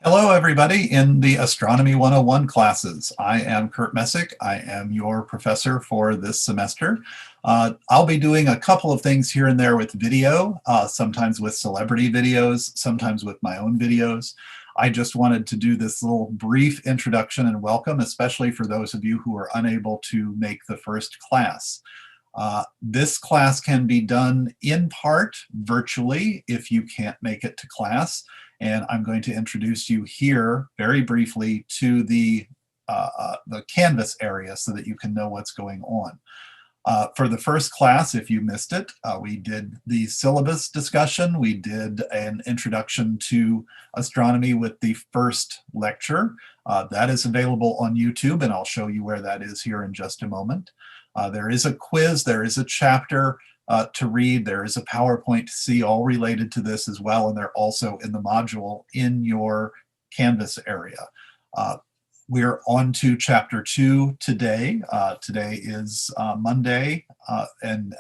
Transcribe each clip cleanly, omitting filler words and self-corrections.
Hello, everybody in the Astronomy 101 classes. I am Kurt Messick. I am your professor for this semester. I'll be doing a couple of things here and there with video, sometimes with celebrity videos, sometimes with my own videos. I just wanted to do this little brief introduction and welcome, especially for those of you who are unable to make the first class. This class can be done in part virtually if you can't make it to class. And I'm going to introduce you here very briefly to the Canvas area so that you can know what's going on. For the first class, if you missed it, we did the syllabus discussion. We did an introduction to astronomy with the first lecture. That is available on YouTube, and I'll show you where that is here in just a moment. There is a quiz, there is a chapter to read, there is a PowerPoint to see, all related to this as well, and they're also in the module in your Canvas area. We're on to chapter 2 today. Today is Monday and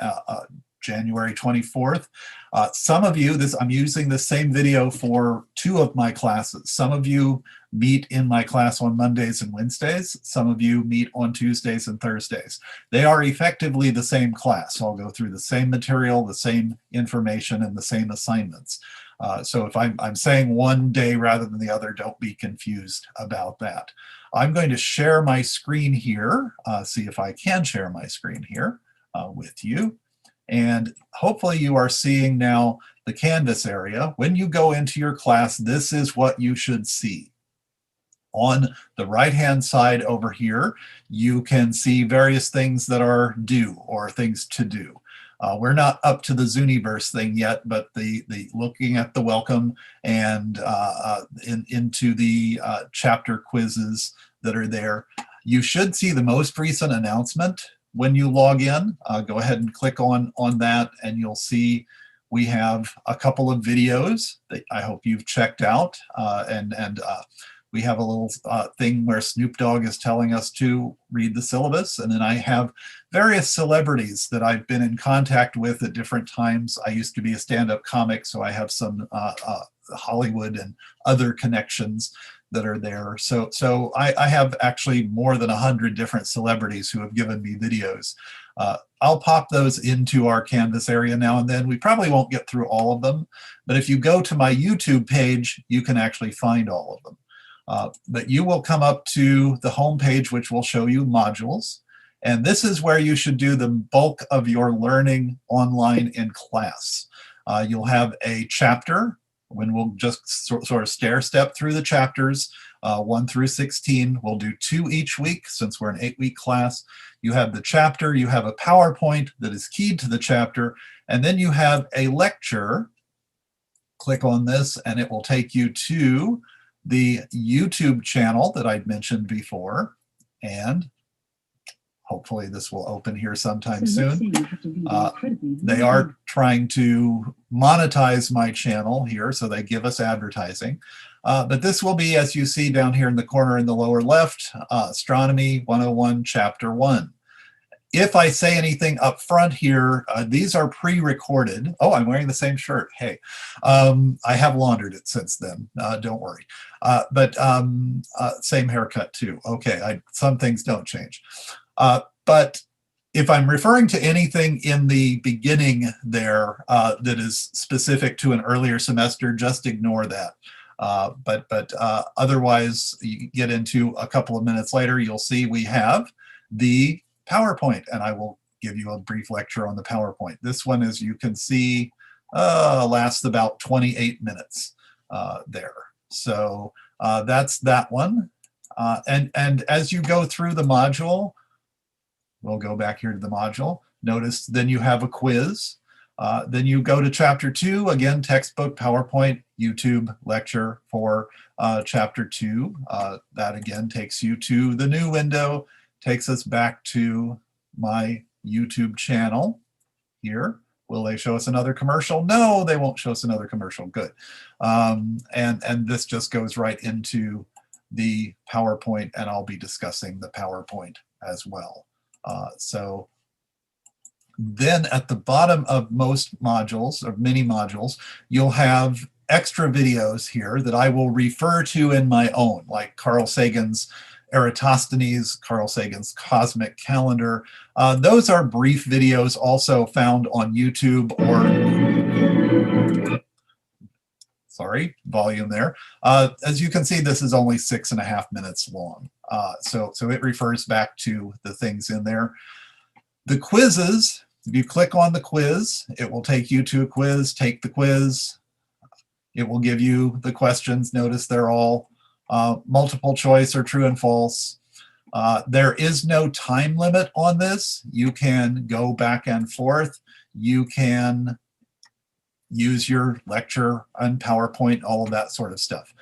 January 24th. Some of you, I'm using the same video for 2 of my classes. Some of you meet in my class on Mondays and Wednesdays. Some of you meet on Tuesdays and Thursdays. They are effectively the same class. I'll go through the same material, the same information, and the same assignments. So if I'm saying one day rather than the other, don't be confused about that. I'm going to share my screen here, see if I can share my screen here with you. And hopefully you are seeing now the Canvas area. When you go into your class, this is what you should see. On the right-hand side over here, you can see various things that are due or things to do. We're not up to the Zooniverse thing yet, but the looking at the welcome and into the chapter quizzes that are there. You should see the most recent announcement when you log in. Go ahead and click on that, and you'll see we have a couple of videos that I hope you've checked out, and we have a little thing where Snoop Dogg is telling us to read the syllabus. And then I have various celebrities that I've been in contact with at different times. I used to be a stand-up comic, so I have some Hollywood and other connections that are there. So I have actually more than 100 different celebrities who have given me videos. I'll pop those into our Canvas area now and then. We probably won't get through all of them, but if you go to my YouTube page, you can actually find all of them. But you will come up to the home page, which will show you modules. And this is where you should do the bulk of your learning online in class. You'll have a chapter when we'll just sort of stair-step through the chapters, 1 through 16. We'll do 2 each week since we're an 8-week class. You have the chapter, you have a PowerPoint that is keyed to the chapter, and then you have a lecture. Click on this and it will take you to the YouTube channel that I'd mentioned before, and hopefully this will open here sometime soon. They are trying to monetize my channel here, so they give us advertising. But this will be, as you see down here in the corner in the lower left, Astronomy 101 Chapter 1. If I say anything up front here, these are pre-recorded. Oh, I'm wearing the same shirt. Hey, I have laundered it since then. Don't worry. But same haircut too. Okay, some things don't change. But if I'm referring to anything in the beginning there that is specific to an earlier semester, just ignore that. But otherwise, you get into a couple of minutes later, you'll see we have the PowerPoint, and I will give you a brief lecture on the PowerPoint. This one, as you can see, lasts about 28 minutes there. So that's that one. And as you go through the module, we'll go back here to the module. Notice then you have a quiz. Then you go to chapter 2, again, textbook, PowerPoint, YouTube lecture for chapter 2. That again takes you to the new window, takes us back to my YouTube channel here. Will they show us another commercial? No, they won't show us another commercial. Good. And this just goes right into the PowerPoint, and I'll be discussing the PowerPoint as well. So then at the bottom of most modules, or many modules, you'll have extra videos here that I will refer to in my own, like Carl Sagan's Eratosthenes, Carl Sagan's Cosmic Calendar. Those are brief videos also found on YouTube or, sorry, volume there. As you can see, this is only 6.5 minutes long. So it refers back to the things in there. The quizzes, if you click on the quiz, it will take you to a quiz. Take the quiz. It will give you the questions. Notice they're all multiple choice or true and false. There is no time limit on this. You can go back and forth. You can use your lecture and PowerPoint, all of that sort of stuff.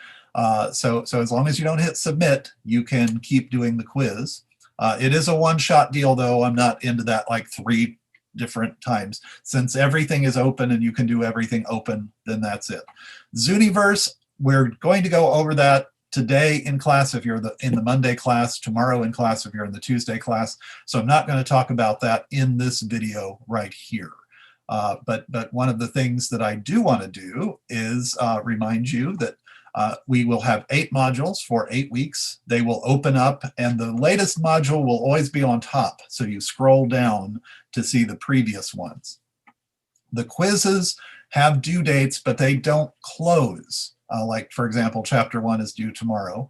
So as long as you don't hit submit, you can keep doing the quiz. It is a one-shot deal, though. I'm not into that like 3 different times. Since everything is open and you can do everything open, then that's it. Zooniverse, we're going to go over that today in class if you're in the Monday class, tomorrow in class if you're in the Tuesday class. So I'm not going to talk about that in this video right here. But one of the things that I do want to do is remind you that we will have 8 modules for 8 weeks. They will open up, and the latest module will always be on top. So you scroll down to see the previous ones. The quizzes have due dates, but they don't close. Like, for example, chapter 1 is due tomorrow.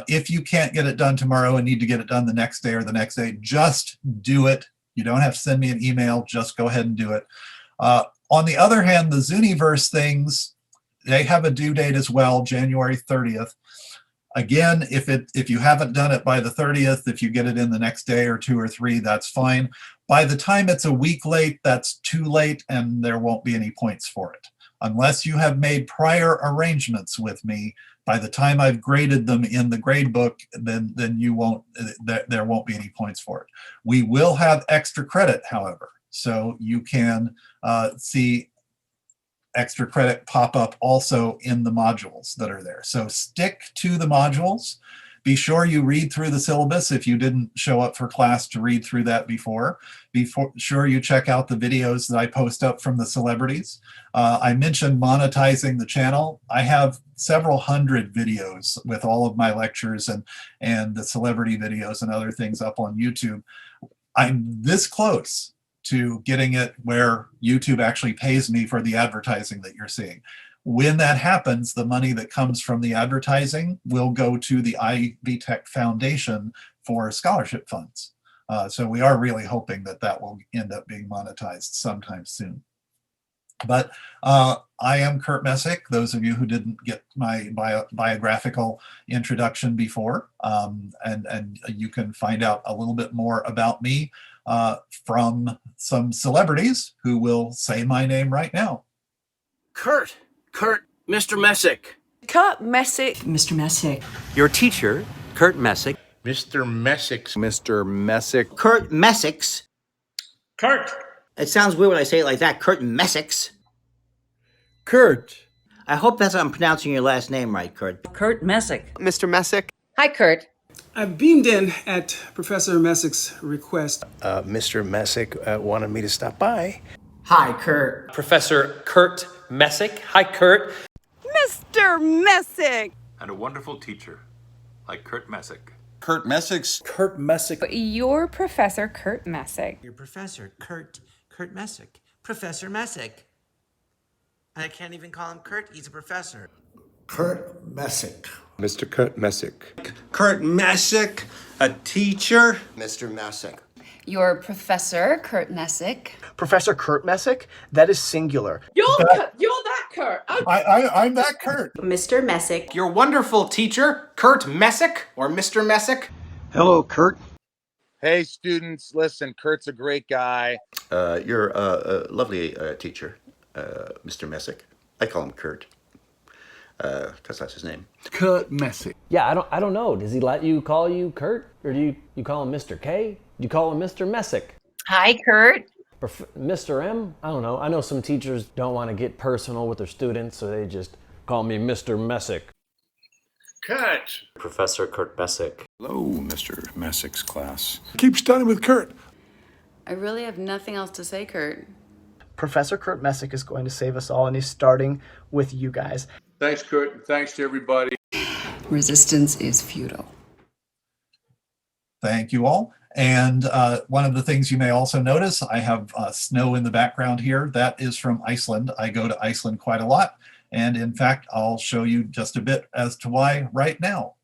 If you can't get it done tomorrow and need to get it done the next day or the next day, just do it. You don't have to send me an email. Just go ahead and do it. On the other hand, the Zooniverse things, they have a due date as well, January 30th. Again, if you haven't done it by the 30th, if you get it in the next day or 2 or 3, that's fine. By the time it's a week late, that's too late, and there won't be any points for it. Unless you have made prior arrangements with me, by the time I've graded them in the grade book, then you won't, there won't be any points for it. We will have extra credit, however, so you can see extra credit pop up also in the modules that are there. So stick to the modules. Be sure you read through the syllabus if you didn't show up for class to read through that before. Be sure you check out the videos that I post up from the celebrities. I mentioned monetizing the channel. I have several hundred videos with all of my lectures and the celebrity videos and other things up on YouTube. I'm this close to getting it where YouTube actually pays me for the advertising that you're seeing. When that happens, the money that comes from the advertising will go to the Ivy Tech Foundation for scholarship funds. So we are really hoping that that will end up being monetized sometime soon. But I am Kurt Messick, those of you who didn't get my biographical introduction before, and you can find out a little bit more about me from some celebrities who will say my name right now. Kurt, Mr. Messick. Kurt Messick. Mr. Messick. Your teacher, Kurt Messick. Mr. Messick's. Mr. Messick. Kurt Messick's. Kurt. It sounds weird when I say it like that. Kurt Messick's. Kurt. I hope that's how I'm pronouncing your last name right, Kurt. Kurt Messick. Mr. Messick. Hi, Kurt. I beamed in at Professor Messick's request. Mr. Messick wanted me to stop by. Hi, Kurt. Professor Kurt Messick. Hi, Kurt. Mr. Messick. And a wonderful teacher, like Kurt Messick. Kurt Messick's. Kurt Messick. Your Professor Kurt Messick. Your professor, Kurt Messick. Professor Messick. I can't even call him Kurt, he's a professor. Kurt Messick. Mr. Kurt Messick. Kurt Messick, a teacher. Mr. Messick. Your Professor Kurt Messick. Professor Kurt Messick? That is singular. You're that Kurt. I'm that Kurt. Mr. Messick. Your wonderful teacher, Kurt Messick, or Mr. Messick. Hello, Kurt. Hey, students, listen, Kurt's a great guy. You're a lovely teacher, Mr. Messick. I call him Kurt, because that's his name. Kurt Messick. Yeah, I don't know. Does he let you call you Kurt? Or do you call him Mr. K? Do you call him Mr. Messick? Hi, Kurt. Mr. M? I don't know. I know some teachers don't want to get personal with their students, so they just call me Mr. Messick. Kurt. Professor Kurt Messick. Hello, Mr. Messick's class. Keep studying with Kurt. I really have nothing else to say, Kurt. Professor Kurt Messick is going to save us all, and he's starting with you guys. Thanks, Kurt, and thanks to everybody. Resistance is futile. Thank you all. And one of the things you may also notice, I have snow in the background here. That is from Iceland. I go to Iceland quite a lot. And in fact, I'll show you just a bit as to why right now.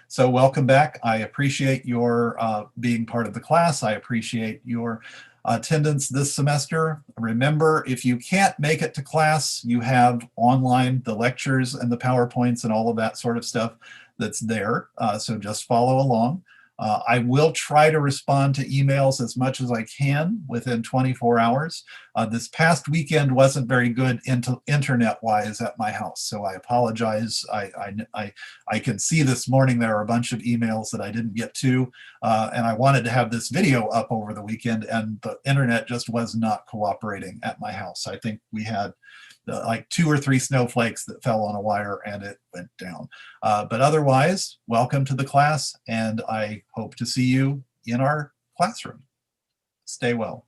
So welcome back. I appreciate your being part of the class. I appreciate your attendance this semester. Remember, if you can't make it to class, you have online the lectures and the PowerPoints and all of that sort of stuff that's there. So just follow along. I will try to respond to emails as much as I can within 24 hours. This past weekend wasn't very good internet-wise at my house, so I apologize. I can see this morning there are a bunch of emails that I didn't get to, and I wanted to have this video up over the weekend, and the internet just was not cooperating at my house. I think we had like 2 or 3 snowflakes that fell on a wire and it went down. But otherwise, welcome to the class, and I hope to see you in our classroom. Stay well.